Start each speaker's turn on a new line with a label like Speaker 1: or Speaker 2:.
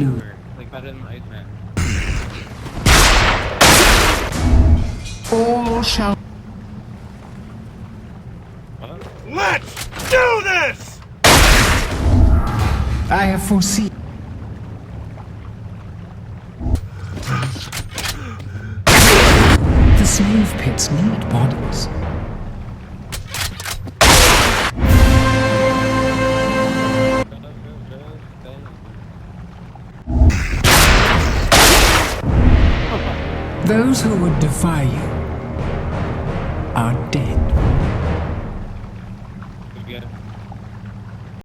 Speaker 1: blue.
Speaker 2: Like better than Iceman.
Speaker 1: All shall.
Speaker 2: What?
Speaker 3: Let's do this!
Speaker 1: I have foreseen. The slave pits need bodies. Those who would defy you are dead.